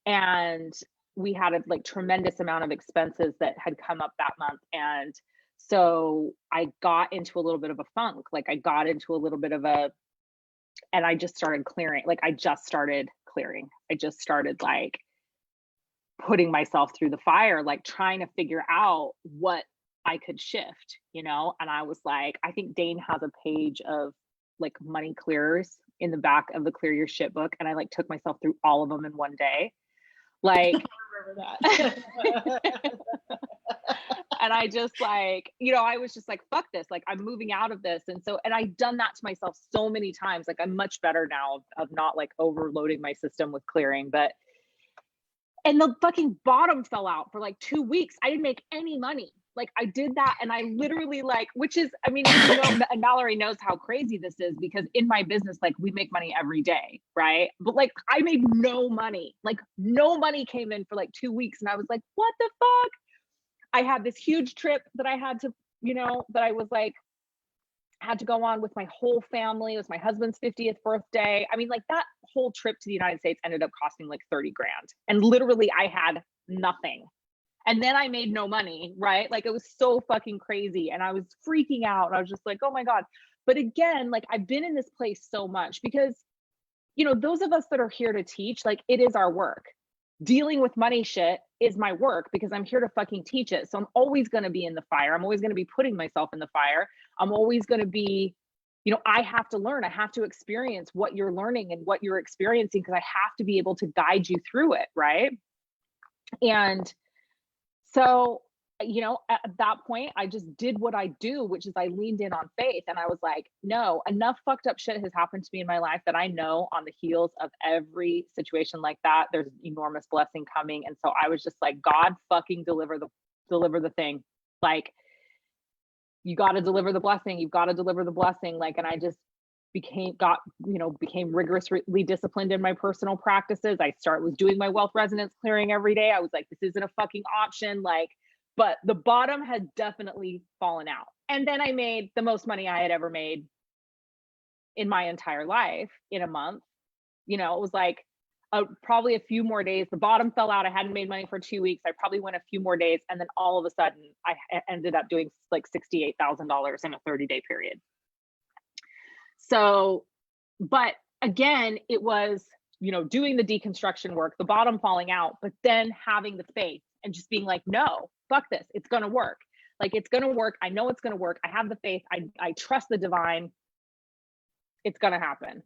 And we had a tremendous amount of expenses that had come up that month. And so I got into a little bit of a funk. And I just started clearing. I just started putting myself through the fire, trying to figure out what I could shift, and I was like, I think Dane has a page of money clearers in the back of the Clear Your Shit book. And I took myself through all of them in one day. I remember that. And I just I was just like, fuck this. I'm moving out of this. And I've done that to myself so many times. I'm much better now of not overloading my system with clearing, and the fucking bottom fell out for 2 weeks. I didn't make any money. I did that, and I literally which is, and Mallory knows how crazy this is, because in my business, we make money every day, right? But I made no money. No money came in for 2 weeks, and I was like, what the fuck? I had this huge trip that I had to, that I was had to go on with my whole family. It was my husband's 50th birthday. I mean, like that whole trip to the United States ended up costing like 30 grand. And literally I had nothing. And then I made no money, right? Like it was so fucking crazy. And I was freaking out. And I was just like, oh my God. But again, like I've been in this place so much because, you know, those of us that are here to teach, like it is our work. Dealing with money shit is my work because I'm here to fucking teach it. So I'm always going to be in the fire. I'm always going to be putting myself in the fire. I'm always going to be, you know, I have to learn. I have to experience what you're learning and what you're experiencing because I have to be able to guide you through it. Right. And so, you know, at that point, I just did what I do, which is I leaned in on faith. And I was like, no, enough fucked up shit has happened to me in my life that I know on the heels of every situation like that, there's enormous blessing coming. And so I was just like, God fucking deliver the thing. Like, you got to deliver the blessing. You've got to deliver the blessing. Like, and I just became rigorously disciplined in my personal practices. Was doing my wealth resonance clearing every day. I was like, this isn't a fucking option. Like, but the bottom had definitely fallen out. And then I made the most money I had ever made in my entire life in a month. You know, it was like probably a few more days. The bottom fell out. I hadn't made money for 2 weeks. I probably went a few more days. And then all of a sudden I ended up doing like $68,000 in a 30-day period. So, but again, it was, you know, doing the deconstruction work, the bottom falling out, but then having the faith and just being like, no, fuck this. It's going to work. Like, it's going to work. I know it's going to work. I have the faith. I trust the divine. It's going to happen.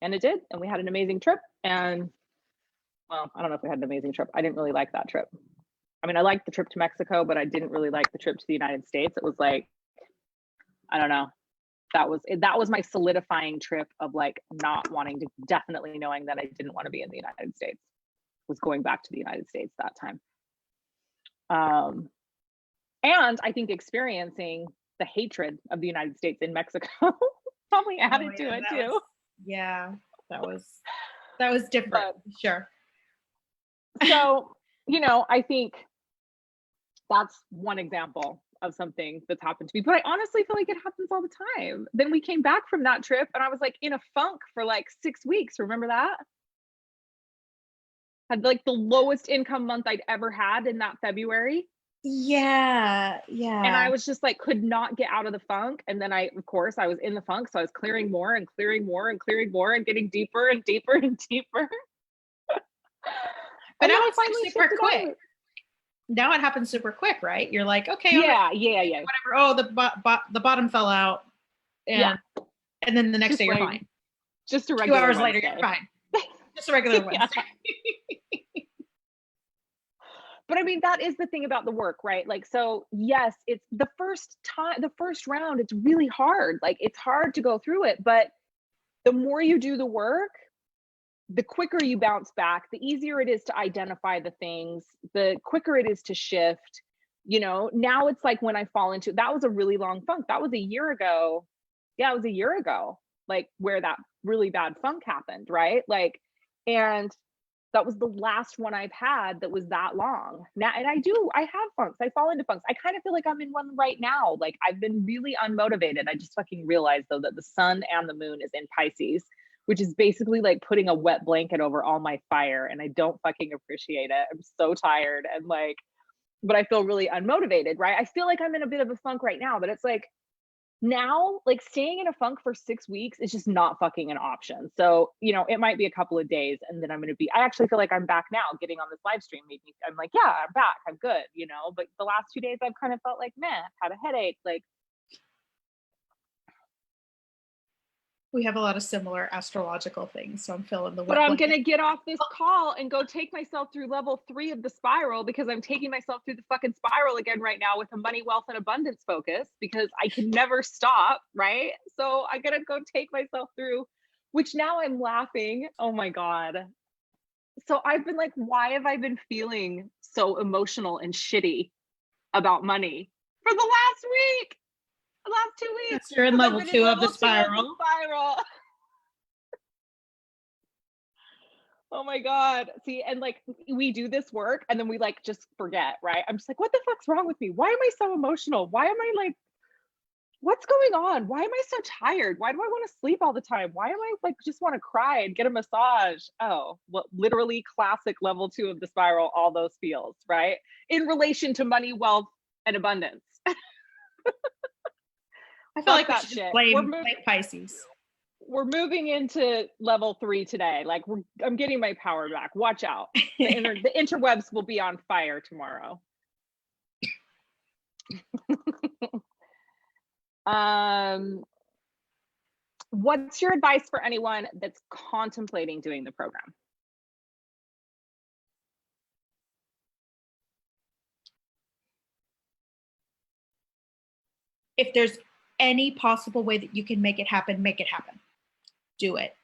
And it did. And we had an amazing trip. And well, I don't know if we had an amazing trip. I didn't really like that trip. I mean, I liked the trip to Mexico, but I didn't really like the trip to the United States. It was like, I don't know. That was my solidifying trip of like not wanting to, definitely knowing that I didn't want to be in the United States, was going back to the United States that time. And I think experiencing the hatred of the United States in Mexico probably added to it too. That was different. But, sure. So, you know, I think that's one example of something that's happened to me, but I honestly feel like it happens all the time. Then we came back from that trip and I was like in a funk for like 6 weeks. Remember that? Had like the lowest income month I'd ever had in that February. Yeah. And I was just like, could not get out of the funk. And then I was in the funk. So I was clearing more and clearing more and clearing more and getting deeper and deeper and deeper. But now it's like super quick. Now it happens super quick, right? You're like, okay, yeah, whatever. Oh, the bottom fell out, and then the next just day you're fine. Just a regular 2 hours Wednesday. later, you're fine. Just a regular Wednesday. But I mean, that is the thing about the work, right? Like, so yes, it's the first round, it's really hard. Like, it's hard to go through it, but the more you do the work, the quicker you bounce back, the easier it is to identify the things, the quicker it is to shift. You know, now it's like when I fall into, that was a really long funk. That was a year ago. Yeah, it was a year ago, like where that really bad funk happened, right? Like, and that was the last one I've had that was that long. Now, and I have funks. I fall into funks. I kind of feel like I'm in one right now. Like, I've been really unmotivated. I just fucking realized though that the sun and the moon is in Pisces, which is basically like putting a wet blanket over all my fire. And I don't fucking appreciate it. I'm so tired and like, but I feel really unmotivated, right? I feel like I'm in a bit of a funk right now, but it's like now, like staying in a funk for 6 weeks is just not fucking an option. So, you know, it might be a couple of days and then I actually feel like I'm back now. Getting on this live stream I'm like, yeah, I'm back. I'm good, you know, but the last 2 days I've kind of felt like, meh, had a headache, like, we have a lot of similar astrological things, so I'm feeling the. But I'm gonna get off this call and go take myself through level 3 of the spiral because I'm taking myself through the fucking spiral again right now with a money, wealth, and abundance focus because I can never stop, right? So I gotta go take myself through, which now I'm laughing. Oh my God. So I've been like, why have I been feeling so emotional and shitty about money for the last week? The last 2 weeks. Yes, you're in level 2 of the spiral. Oh my God. See, and like we do this work and then we like just forget, right? I'm just like, what the fuck's wrong with me? Why am I so emotional? Why am I like, what's going on? Why am I so tired? Why do I want to sleep all the time? Why am I like just want to cry and get a massage? Oh, well, literally classic level 2 of the spiral, all those feels, right? In relation to money, wealth, and abundance. I feel Fuck like we that should just shit. blame Pisces. We're moving into level 3 today. Like I'm getting my power back. Watch out. The interwebs will be on fire tomorrow. What's your advice for anyone that's contemplating doing the program? If there's any possible way that you can make it happen, make it happen. Do it.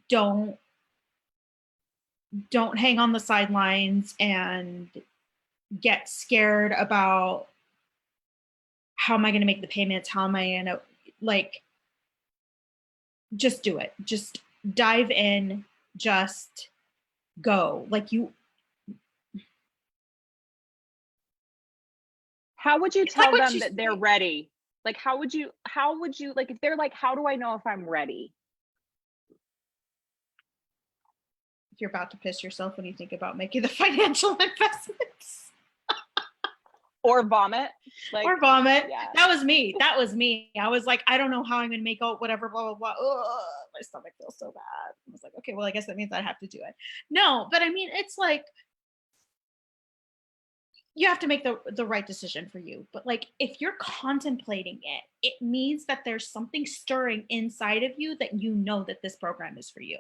Don't hang on the sidelines and get scared about how am I going to make the payments? How am I going to, like, just do it. Just dive in, just go. Like, you. How would you tell them that they're ready? Like, how would you, like, if they're like, how do I know if I'm ready? You're about to piss yourself when you think about making the financial investments. Or vomit. Like, or vomit. Yeah. That was me. I was like, I don't know how I'm going to make out whatever, blah, blah, blah. Ugh, my stomach feels so bad. I was like, okay, well, I guess that means I have to do it. No, but I mean, it's like, you have to make the right decision for you. But like, if you're contemplating it, it means that there's something stirring inside of you that you know that this program is for you.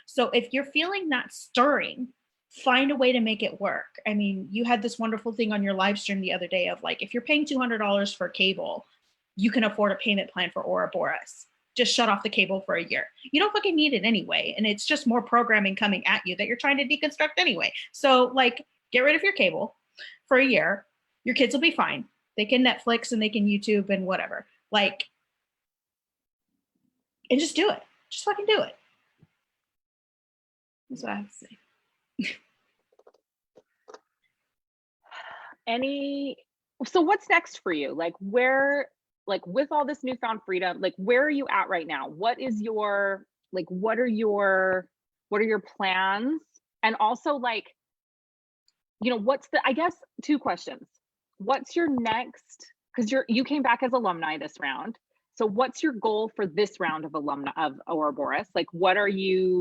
So if you're feeling that stirring, find a way to make it work. I mean, you had this wonderful thing on your live stream the other day of like, if you're paying $200 for cable, you can afford a payment plan for Ouroboros. Just shut off the cable for a year. You don't fucking need it anyway. And it's just more programming coming at you that you're trying to deconstruct anyway. So like, get rid of your cable for a year. Your kids will be fine. They can Netflix and they can YouTube and whatever. Like, and just do it. Just fucking do it. That's what I have to say. So what's next for you? Like where, like with all this newfound freedom, like where are you at right now? What is your, like, what are your plans? And also like, you know, what's the, I guess 2 questions. What's your next, because you came back as alumni this round. So what's your goal for this round of alumni of Ouroboros? Like what are you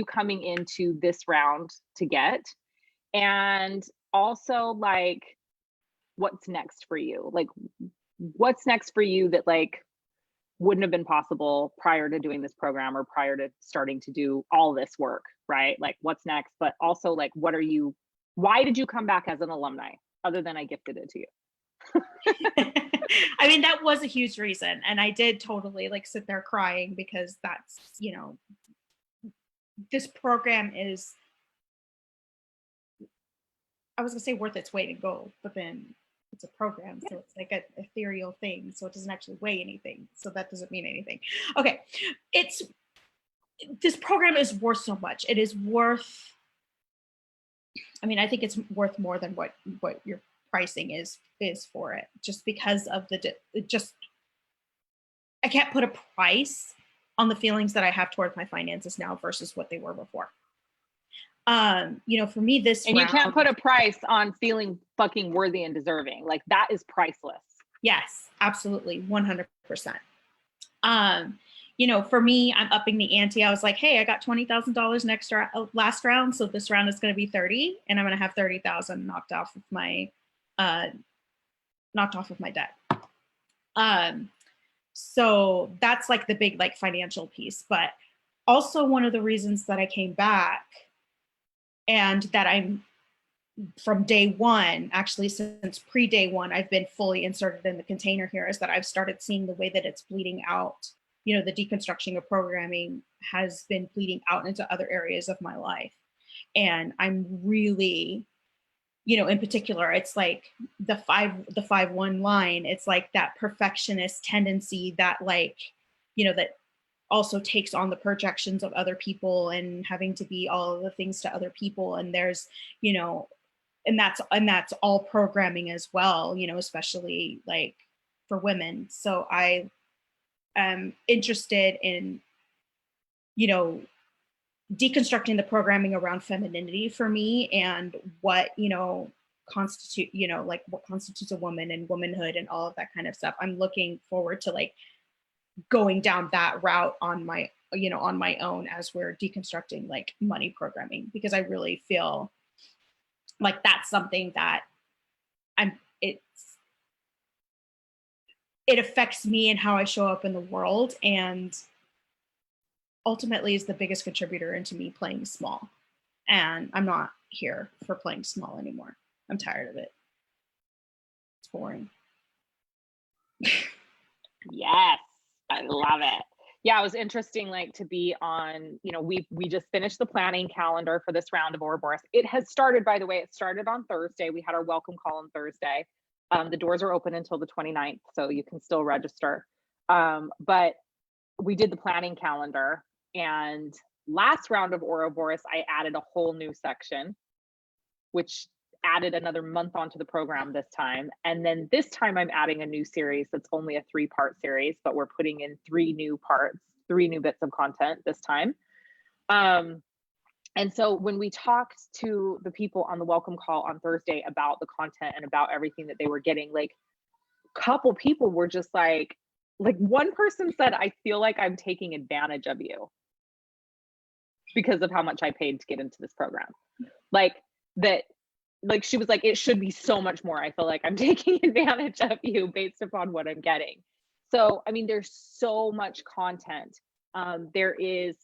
coming into this round to get? And also like, what's next for you? Like what's next for you that like wouldn't have been possible prior to doing this program or prior to starting to do all this work, right? Like what's next, but also like, why did you come back as an alumni other than I gifted it to you? I mean, that was a huge reason. And I did totally like sit there crying because that's, you know, this program is, I was gonna say worth its weight in gold, but then it's a program. So it's like an ethereal thing. So it doesn't actually weigh anything. So that doesn't mean anything. Okay. This program is worth so much. It is worth, I mean, I think it's worth more than what your pricing is for it, just because of I can't put a price on the feelings that I have towards my finances now versus what they were before. You know, for me, this and round, you can't put a price on feeling fucking worthy and deserving. Like that is priceless. Yes, absolutely, 100%. You know, for me, I'm upping the ante. I was like, hey, I got $20,000 last round, so this round is going to be 30, and I'm going to have 30,000 knocked off of my debt. So that's like the big like financial piece, but also one of the reasons that I came back and that I'm from day one, actually since pre-day one, I've been fully inserted in the container here, is that I've started seeing the way that it's bleeding out. You know, the deconstruction of programming has been bleeding out into other areas of my life. And I'm really, you know, in particular, it's like the 5-1 line. It's like that perfectionist tendency that like, you know, that also takes on the projections of other people and having to be all of the things to other people. And there's, you know, and that's all programming as well, you know, especially like for women. So I am interested in, you know, deconstructing the programming around femininity for me and what, you know, constitute, you know, like what constitutes a woman and womanhood and all of that kind of stuff. I'm looking forward to like going down that route on my, you know, on my own as we're deconstructing like money programming, because I really feel like that's something that it affects me and how I show up in the world, and ultimately is the biggest contributor into me playing small. And I'm not here for playing small anymore. I'm tired of it. It's boring. Yes, I love it. Yeah, it was interesting, like to be on, you know, we just finished the planning calendar for this round of Ouroboros. It has started, by the way, it started on Thursday. We had our welcome call on Thursday. The doors are open until the 29th, so you can still register. But we did the planning calendar, and last round of Ouroboros, I added a whole new section, which added another month onto the program this time. And then this time I'm adding a new series that's only a 3-part series, but we're putting in 3 new parts, 3 new bits of content this time. And so when we talked to the people on the welcome call on Thursday about the content and about everything that they were getting, like a couple people were just like one person said, I feel like I'm taking advantage of you because of how much I paid to get into this program. Like that, like she was like, it should be so much more. I feel like I'm taking advantage of you based upon what I'm getting. So, I mean, there's so much content. There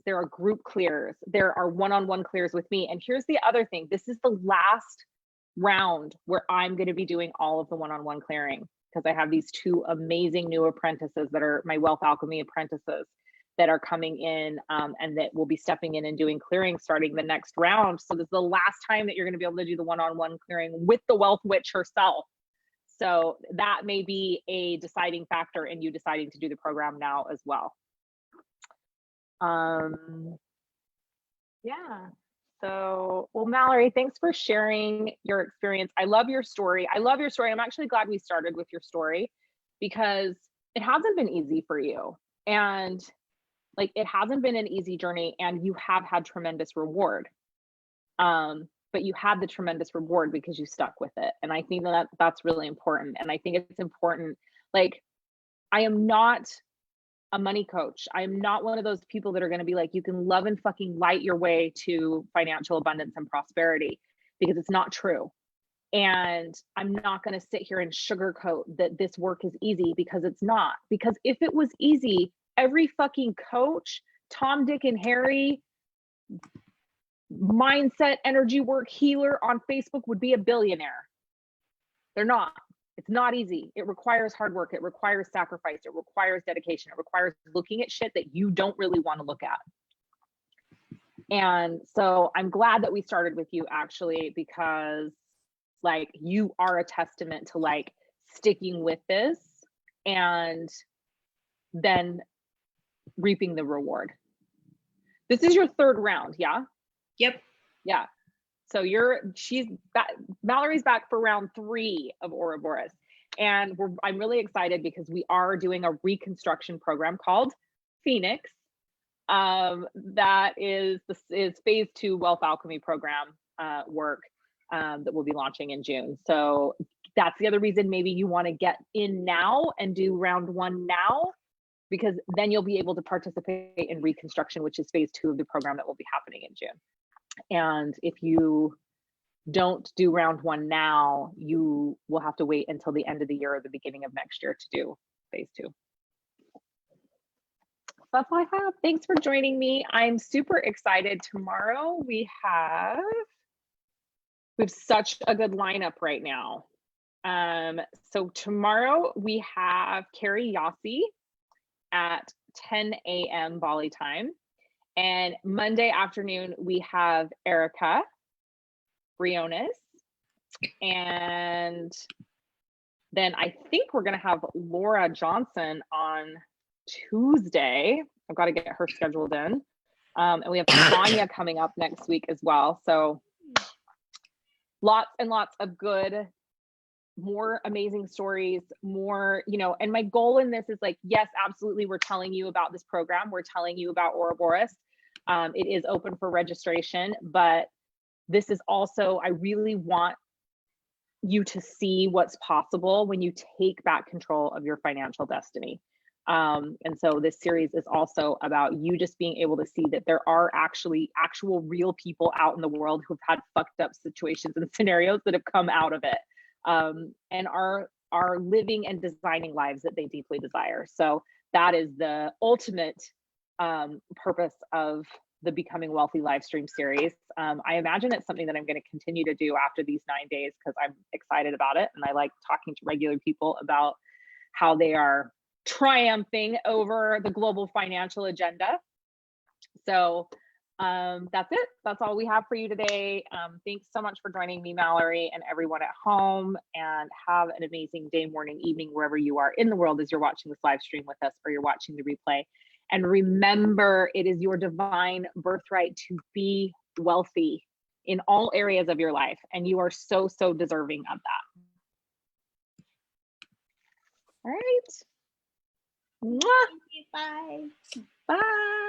are group clears, there are one-on-one clears with me. And here's the other thing, this is the last round where I'm going to be doing all of the one-on-one clearing, because I have these 2 amazing new apprentices that are my Wealth Alchemy apprentices that are coming in, and that will be stepping in and doing clearing starting the next round. So this is the last time that you're going to be able to do the one-on-one clearing with the Wealth Witch herself. So that may be a deciding factor in you deciding to do the program now as well. Yeah. So, well, Mallory, thanks for sharing your experience. I love your story. I'm actually glad we started with your story, because it hasn't been easy for you. And like, it hasn't been an easy journey, and you have had tremendous reward. But you had the tremendous reward because you stuck with it. And I think that that's really important. And I think it's important. Like, I am not a money coach. I'm not one of those people that are going to be like, you can love and fucking light your way to financial abundance and prosperity, because it's not true. And I'm not going to sit here and sugarcoat that this work is easy, because it's not. Because if it was easy, every fucking coach, Tom, Dick, and Harry, mindset, energy work healer on Facebook would be a billionaire. They're not. It's not easy. It requires hard work. It requires sacrifice. It requires dedication. It requires looking at shit that you don't really want to look at. And so I'm glad that we started with you, actually, because like, you are a testament to like sticking with this and then reaping the reward. This is your 3rd round, yeah? Yep. Yeah. So Mallory's back for round 3 of Ouroboros. And I'm really excited because we are doing a reconstruction program called Phoenix. That is phase 2 Wealth Alchemy program work that we'll be launching in June. So that's the other reason maybe you want to get in now and do round 1 now, because then you'll be able to participate in reconstruction, which is phase 2 of the program that will be happening in June. And if you don't do round 1 now, you will have to wait until the end of the year or the beginning of next year to do phase 2. That's all I have. Thanks for joining me. I'm super excited. Tomorrow we have such a good lineup right now. So tomorrow we have Carrie Yossi at 10 a.m. Bali time. And Monday afternoon, we have Erica Briones. And then I think we're going to have Laura Johnson on Tuesday. I've got to get her scheduled in. And we have Tanya coming up next week as well. So lots and lots of good more amazing stories, more, you know, and my goal in this is like, yes, absolutely. We're telling you about this program. We're telling you about Ouroboros. It is open for registration, but this is also, I really want you to see what's possible when you take back control of your financial destiny. And so this series is also about you just being able to see that there are actually actual real people out in the world who've had fucked up situations and scenarios that have come out of it, and are living and designing lives that they deeply desire. So that is the ultimate purpose of the Becoming Wealthy live stream series. I imagine it's something that I'm going to continue to do after these 9 days because I'm excited about it. And I like talking to regular people about how they are triumphing over the global financial agenda. So that's it. That's all we have for you today. Thanks so much for joining me, Mallory, and everyone at home, and have an amazing day, morning, evening, wherever you are in the world as you're watching this live stream with us or you're watching the replay. And remember, it is your divine birthright to be wealthy in all areas of your life. And you are so, so deserving of that. All right. Mwah. Bye. Bye.